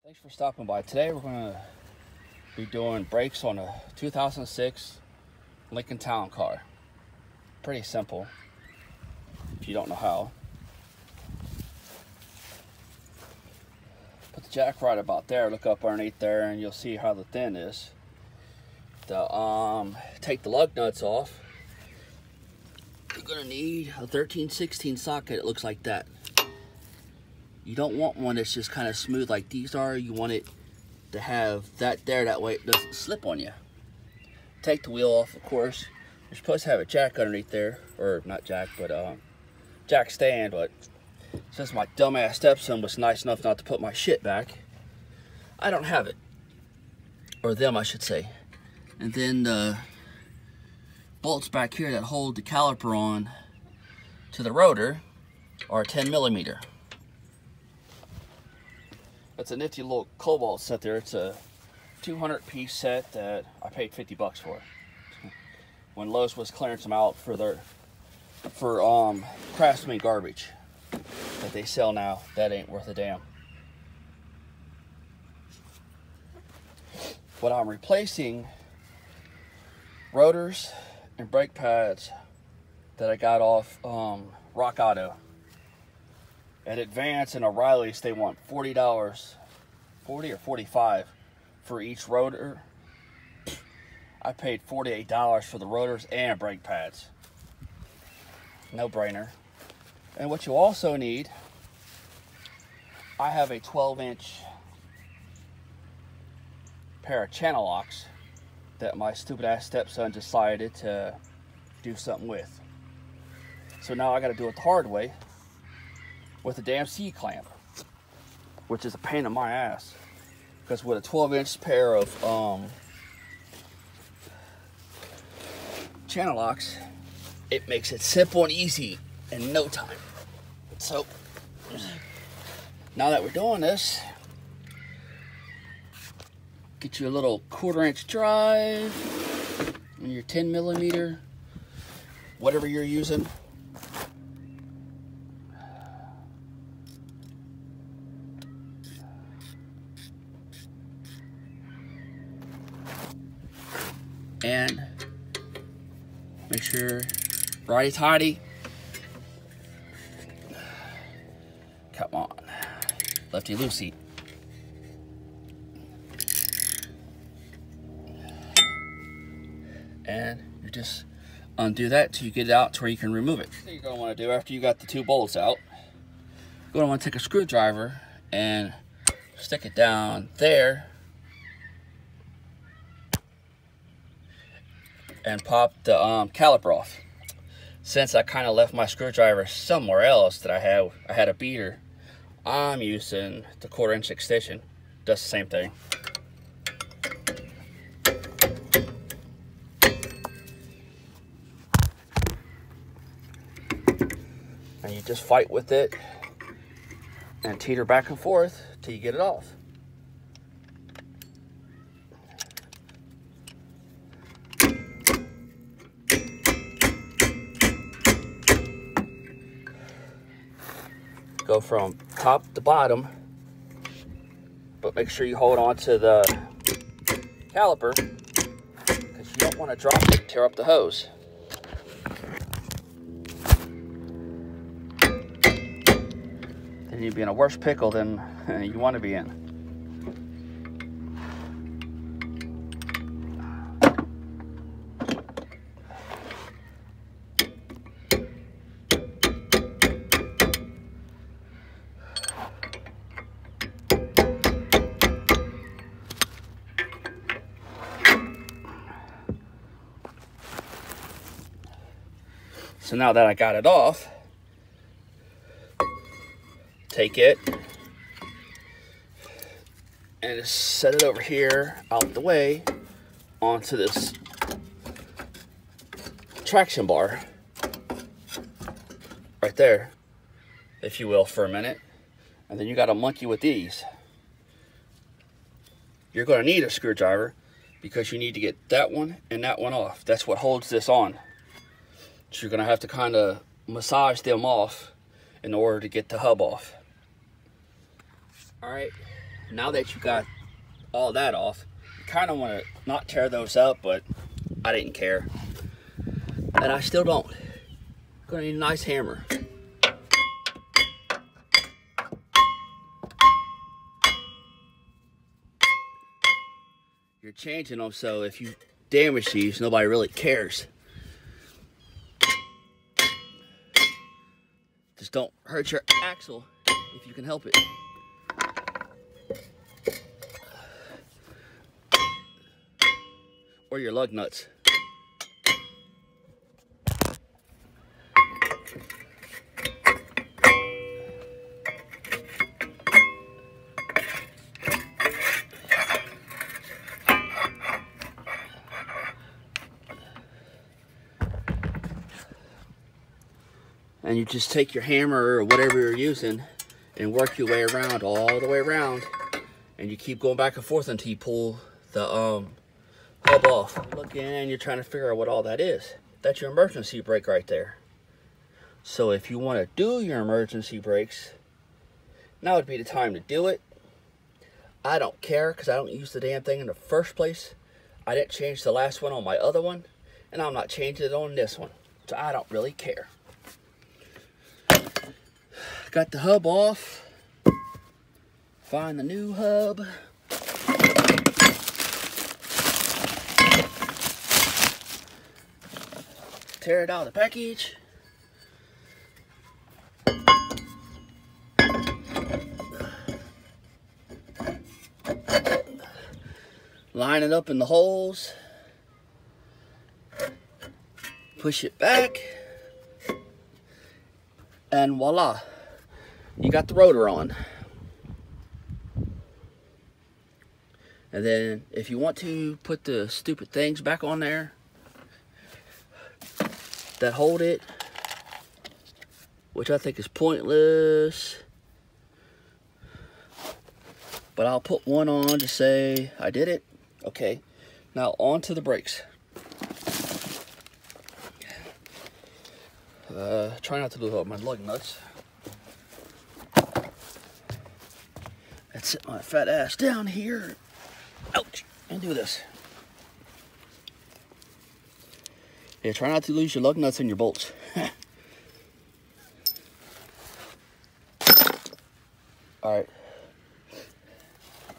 Thanks for stopping by. Today we're going to be doing brakes on a 2006 Lincoln Town Car. Pretty simple if you don't know how. Put the jack right about there, look up underneath there, and you'll see how the thin is. Take the lug nuts off. You're going to need a 13/16 socket. It looks like that. You don't want one that's just kind of smooth like these are. You want it to have that there, that way it doesn't slip on you. Take the wheel off, of course. You're supposed to have a jack underneath there, or not jack, but jack stand, but since my dumbass stepson was nice enough not to put my shit back, I don't have it. Or them, I should say. And then the bolts back here that hold the caliper on to the rotor are 10mm. It's a nifty little cobalt set there. It's a 200-piece set that I paid 50 bucks for. When Lowe's was clearing them out for Craftsman garbage that they sell now, that ain't worth a damn. What I'm replacing, rotors and brake pads that I got off Rock Auto. At Advance and O'Reilly's, they want $40, $40 or $45 for each rotor. I paid $48 for the rotors and brake pads. No brainer. And what you also need, I have a 12-inch pair of channel locks that my stupid ass stepson decided to do something with. So now I got to do it the hard way with a damn C-clamp, which is a pain in my ass. Because with a 12-inch pair of channel locks, it makes it simple and easy in no time. So now that we're doing this, get you a little 1/4-inch drive and your 10mm, whatever you're using. And make sure righty-tighty. Come on, lefty-loosey. And you just undo that till you get it out to where you can remove it. What you're going to want to do after you got the two bolts out, you're going to want to take a screwdriver and stick it down there and pop the caliper off. Since I kind of left my screwdriver somewhere else that I had a beater, I'm using the 1/4-inch extension. Does the same thing. And you just fight with it and teeter back and forth till you get it off. Go from top to bottom, but make sure you hold on to the caliper because you don't want to drop it and tear up the hose. Then you'd be in a worse pickle than you want to be in. So now that I got it off, take it and just set it over here out the way onto this traction bar right there, if you will, for a minute. And then you got to monkey with these. You're going to need a screwdriver because you need to get that one and that one off. That's what holds this on. So you're going to have to kind of massage them off in order to get the hub off. All right, now that you got all that off, you kind of want to not tear those up, but I didn't care. And I still don't. Gonna need a nice hammer. You're changing them, so if you damage these, nobody really cares. Just don't hurt your axle if you can help it. Or your lug nuts. And you just take your hammer or whatever you're using and work your way around, all the way around. And you keep going back and forth until you pull the hub off. Look in, you're trying to figure out what all that is. That's your emergency brake right there. So if you want to do your emergency brakes, now would be the time to do it. I don't care because I don't use the damn thing in the first place. I didn't change the last one on my other one, and I'm not changing it on this one. So I don't really care. Got the hub off. Find the new hub. Tear it out of the package. Line it up in the holes. Push it back. And voila. You got the rotor on. And then if you want to put the stupid things back on there that hold it, which I think is pointless, but I'll put one on to say I did it. Okay, now on to the brakes. Try not to lose all my lug nuts. Let's sit my fat ass down here. Ouch! And do this. Yeah, try not to lose your lug nuts and your bolts. Alright.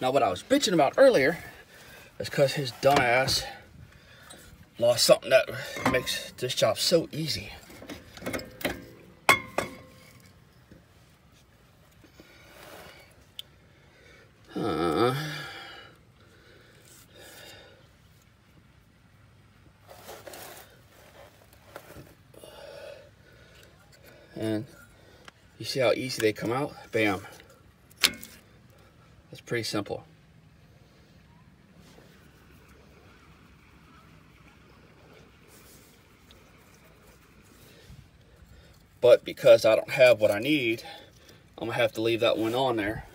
Now what I was bitching about earlier is because his dumb ass lost something that makes this job so easy. And you see how easy they come out? Bam. That's pretty simple. But because I don't have what I need, I'm gonna have to leave that one on there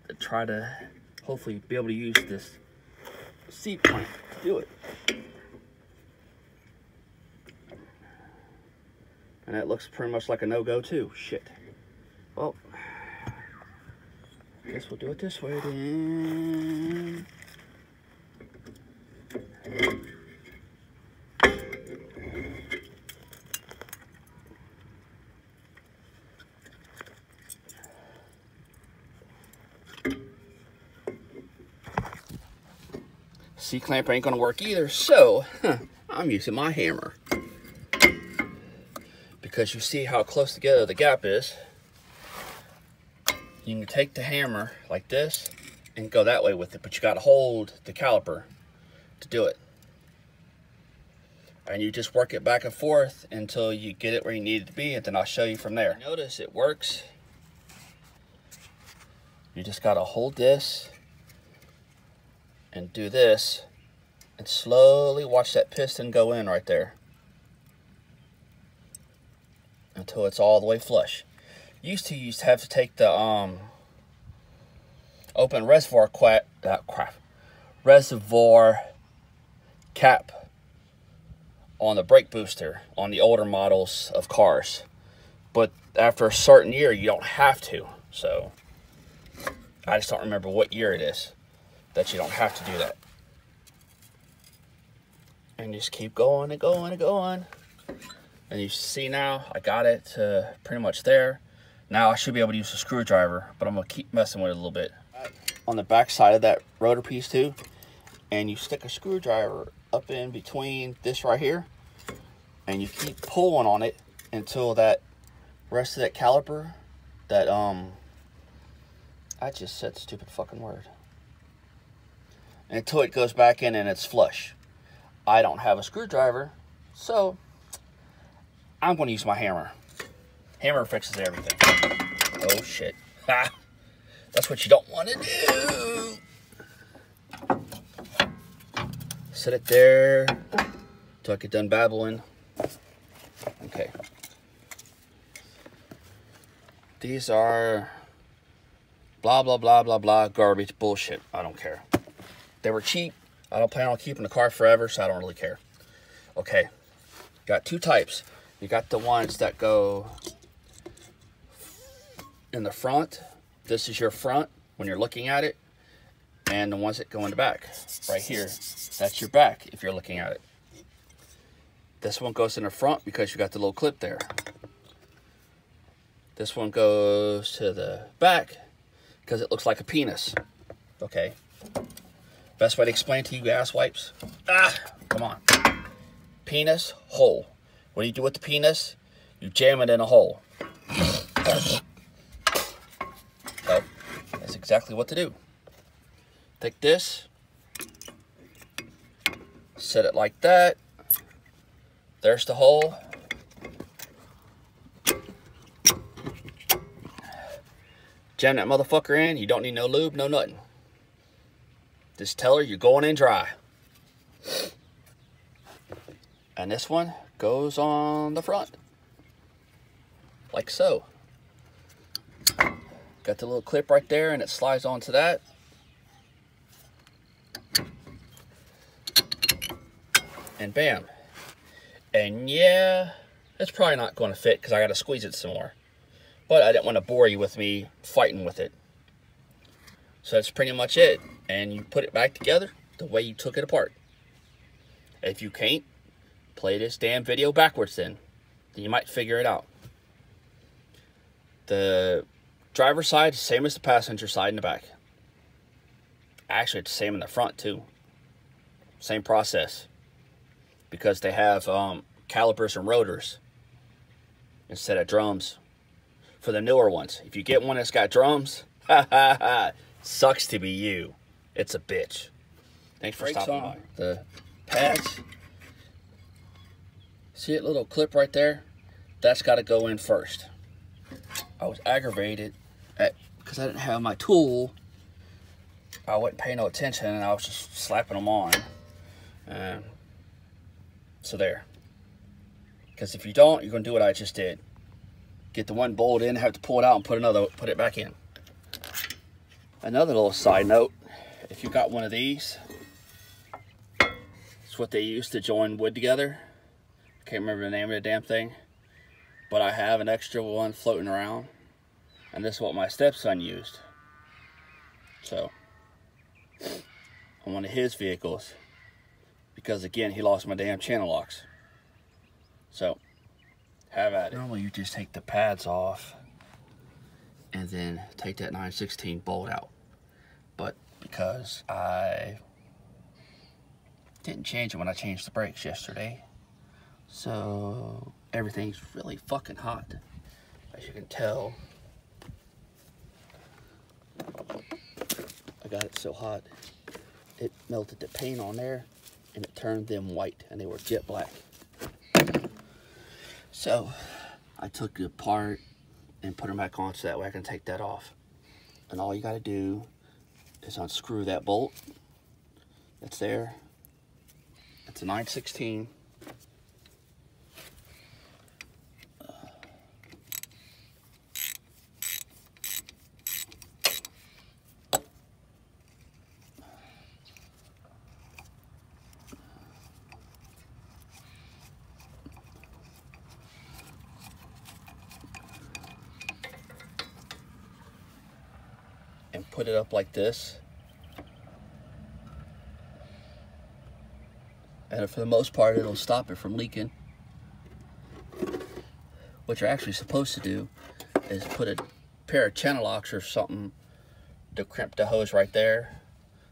to try to hopefully be able to use this seat clamp to do it. And that looks pretty much like a no-go too. Shit. Well, guess we'll do it this way then. C-clamp ain't gonna work either, so I'm using my hammer. Because you see how close together the gap is. You can take the hammer like this and go that way with it, but you gotta hold the caliper to do it. And you just work it back and forth until you get it where you need it to be, and then I'll show you from there. Notice it works. You just gotta hold this and do this and slowly watch that piston go in right there until it's all the way flush. Used to have to take the open reservoir cap on the brake booster on the older models of cars, but after a certain year you don't have to. So I just don't remember what year it is that you don't have to do that. And just keep going and going and going. And you see now, I got it pretty much there. Now I should be able to use a screwdriver, but I'm gonna keep messing with it a little bit. On the back side of that rotor piece too, and you stick a screwdriver up in between this right here, and you keep pulling on it until that rest of that caliper, that I just said stupid fucking word. Until it goes back in and it's flush. I don't have a screwdriver, so I'm going to use my hammer. Hammer fixes everything. Oh shit. Ha! That's what you don't want to do. Set it there till I get done babbling. Okay. These are blah, blah, blah, blah, blah, garbage, bullshit. I don't care. They were cheap. I don't plan on keeping the car forever, so I don't really care. Okay. Got two types. You got the ones that go in the front. This is your front when you're looking at it. And the ones that go in the back. Right here. That's your back if you're looking at it. This one goes in the front because you got the little clip there. This one goes to the back because it looks like a penis. Okay. Best way to explain to you asswipes. Come on. Penis, hole. What do you do with the penis? You jam it in a hole. So, that's exactly what to do. Take this. Set it like that. There's the hole. Jam that motherfucker in. You don't need no lube, no nothing. Just tell her you're going in dry. And this one goes on the front. Like so. Got the little clip right there and it slides onto that. And bam. And yeah, it's probably not going to fit because I got to squeeze it some more. But I didn't want to bore you with me fighting with it. So that's pretty much it. And you put it back together the way you took it apart. If you can't, play this damn video backwards then you might figure it out. The driver's side is the same as the passenger side in the back. Actually, it's the same in the front too. Same process. Because they have calipers and rotors instead of drums for the newer ones. If you get one that's got drums, sucks to be you. It's a bitch. Thanks for stopping by. The pads. See that little clip right there? That's got to go in first. I was aggravated because I didn't have my tool. I wasn't paying no attention and I was just slapping them on. So there. Because if you don't, you're going to do what I just did. Get the one bolt in, have to pull it out and put it back in. Another little side note, if you got one of these, it's what they use to join wood together. I can't remember the name of the damn thing, but I have an extra one floating around, and this is what my stepson used. So, on one of his vehicles, because again, he lost my damn channel locks. So, have at it. Normally you just take the pads off and then take that 9/16 bolt out. But because I didn't change it when I changed the brakes yesterday, so everything's really fucking hot. As you can tell, I got it so hot, it melted the paint on there and it turned them white and they were jet black. So I took it apart and put them back on so that way I can take that off. And all you got to do is unscrew that bolt that's there. It's a 9/16. and put it up like this. And for the most part, it'll stop it from leaking. What you're actually supposed to do is put a pair of channel locks or something to crimp the hose right there.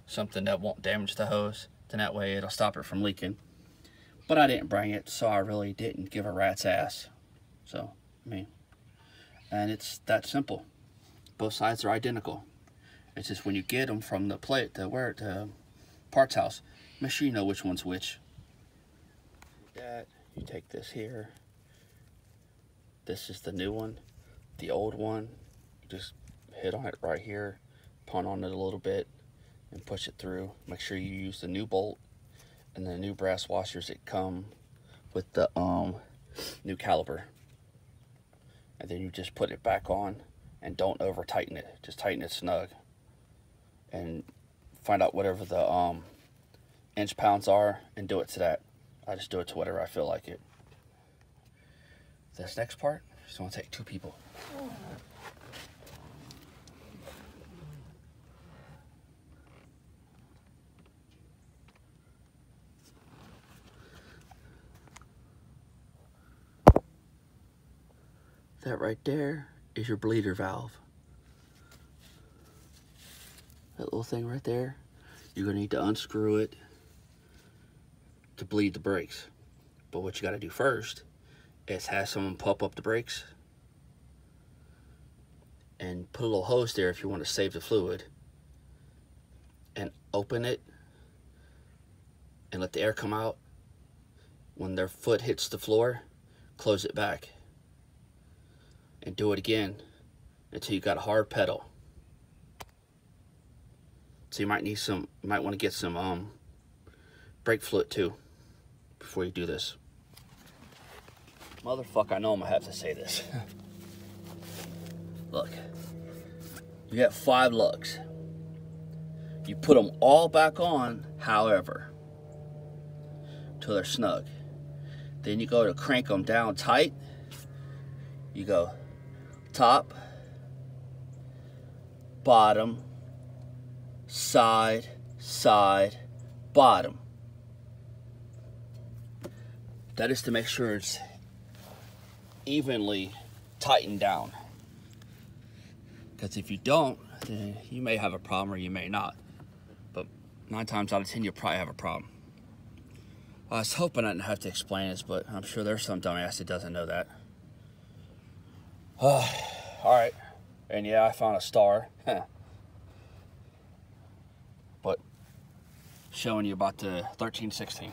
Something that won't damage the hose. Then that way it'll stop it from leaking. But I didn't bring it, so I really didn't give a rat's ass. So, I mean, and it's that simple. Both sides are identical. It's just when you get them from the plate to where to parts house, make sure you know which one's which. That you take this here. This is the new one. The old one, you just hit on it right here, punt on it a little bit, and push it through. Make sure you use the new bolt and the new brass washers that come with the new caliper. And then you just put it back on, and don't over tighten it. Just tighten it snug, and find out whatever the inch pounds are, and do it to that. I just do it to whatever I feel like it. This next part, just want to take 2 people. That right there is your bleeder valve. That little thing right there, you're gonna need to unscrew it to bleed the brakes. But what you gotta do first is have someone pump up the brakes and put a little hose there if you want to save the fluid, and open it and let the air come out. When their foot hits the floor, close it back and do it again until you got a hard pedal. So you might need some, you might want to get some brake fluid too before you do this. Motherfucker, I know I'm gonna have to say this. Look, you got 5 lugs. You put them all back on, however, till they're snug. Then you go to crank them down tight. You go top, bottom, side, side, bottom. That is to make sure it's evenly tightened down. Because if you don't, then you may have a problem or you may not. But 9 times out of 10, you'll probably have a problem. I was hoping I didn't have to explain this, but I'm sure there's some dumbass that doesn't know that. Alright. And yeah, I found a star. But showing you about the 1316.